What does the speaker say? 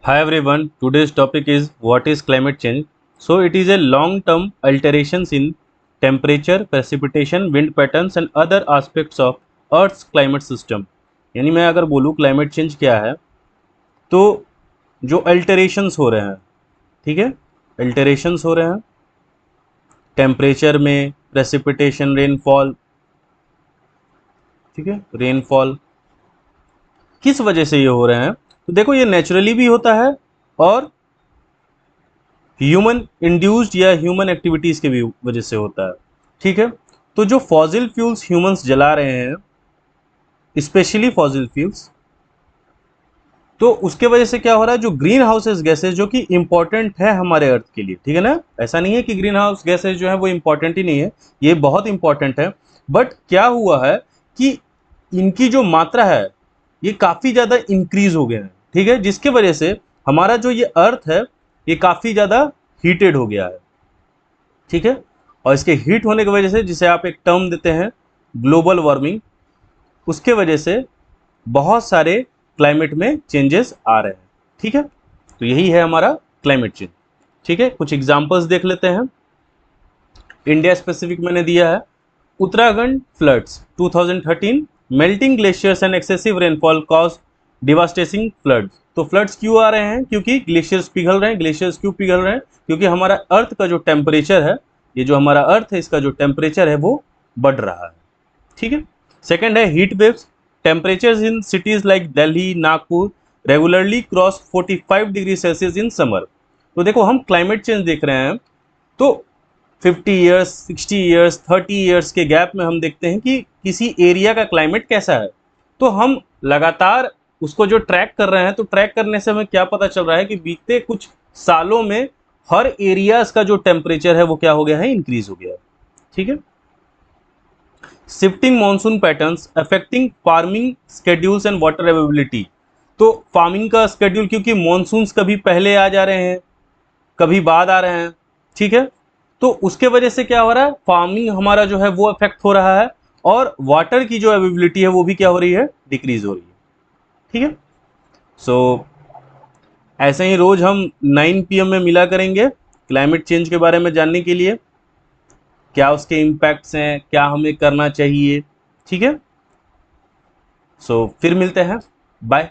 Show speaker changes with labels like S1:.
S1: Hi everyone, today's topic is what is climate change. So it is a long-term alterations in temperature, precipitation, wind patterns and other aspects of Earth's climate system. यानी मैं अगर बोलूँ climate change क्या है, तो जो alterations हो रहे हैं, ठीक है, अल्टरेशंस हो रहे हैं टेम्परेचर में, प्रेसिपिटेशन, रेनफॉल, ठीक है, रेनफॉल किस वजह से ये हो रहे हैं? तो देखो ये नेचुरली भी होता है और ह्यूमन इंड्यूस्ड या ह्यूमन एक्टिविटीज के भी वजह से होता है। ठीक है, तो जो फॉसिल फ्यूल्स ह्यूमंस जला रहे हैं, स्पेशली फॉसिल फ्यूल्स, तो उसके वजह से क्या हो रहा है, जो ग्रीन हाउसेस गैसेज जो कि इंपॉर्टेंट है हमारे अर्थ के लिए, ठीक है ना, ऐसा नहीं है कि ग्रीन हाउस गैसेज जो है वो इंपॉर्टेंट ही नहीं है, ये बहुत इंपॉर्टेंट है। बट क्या हुआ है कि इनकी जो मात्रा है ये काफ़ी ज़्यादा इंक्रीज हो गया है, ठीक है, जिसके वजह से हमारा जो ये अर्थ है ये काफ़ी ज़्यादा हीटेड हो गया है, ठीक है। और इसके हीट होने की वजह से, जिसे आप एक टर्म देते हैं ग्लोबल वार्मिंग, उसके वजह से बहुत सारे क्लाइमेट में चेंजेस आ रहे हैं, ठीक है। तो यही है हमारा क्लाइमेट चेंज, ठीक है। कुछ एग्जांपल्स देख लेते हैं। इंडिया स्पेसिफिक मैंने दिया है, Uttarakhand floods 2013, melting glaciers and excessive rainfall cause devastating floods. तो फ्लड्स क्यों आ रहे हैं? क्योंकि ग्लेशियर्स पिघल रहे हैं। ग्लेशियर्स क्यों पिघल रहे हैं? क्योंकि हमारा अर्थ का जो टेम्परेचर है, ये जो हमारा अर्थ है इसका जो टेम्परेचर है वो बढ़ रहा है, ठीक है। सेकंड है heat waves, temperatures in cities like Delhi, Nagpur regularly cross 45 degree Celsius in summer. तो देखो हम क्लाइमेट चेंज देख रहे हैं, तो 50 ईयर्स, 60 ईयर्स, 30 ईयर्स के गैप में हम देखते हैं कि किसी एरिया का क्लाइमेट कैसा है। तो हम लगातार उसको जो ट्रैक कर रहे हैं, तो ट्रैक करने से हमें क्या पता चल रहा है कि बीते कुछ सालों में हर एरियाज का जो टेम्परेचर है वो क्या हो गया है, इंक्रीज हो गया है, ठीक है। Shifting monsoon patterns affecting farming schedules and water availability. तो फार्मिंग का स्केड्यूल, क्योंकि मॉनसून्स कभी पहले आ जा रहे हैं, कभी बाद आ रहे हैं, ठीक है, तो उसके वजह से क्या हो रहा है, फार्मिंग हमारा जो है वो अफेक्ट हो रहा है और वाटर की जो अवेलेबिलिटी है वो भी क्या हो रही है, डिक्रीज हो रही है, ठीक है। सो ऐसे ही रोज हम 9 PM में मिला करेंगे क्लाइमेट चेंज के बारे में जानने के लिए, क्या उसके इम्पैक्ट्स हैं, क्या हमें करना चाहिए, ठीक है। सो फिर मिलते हैं, बाय।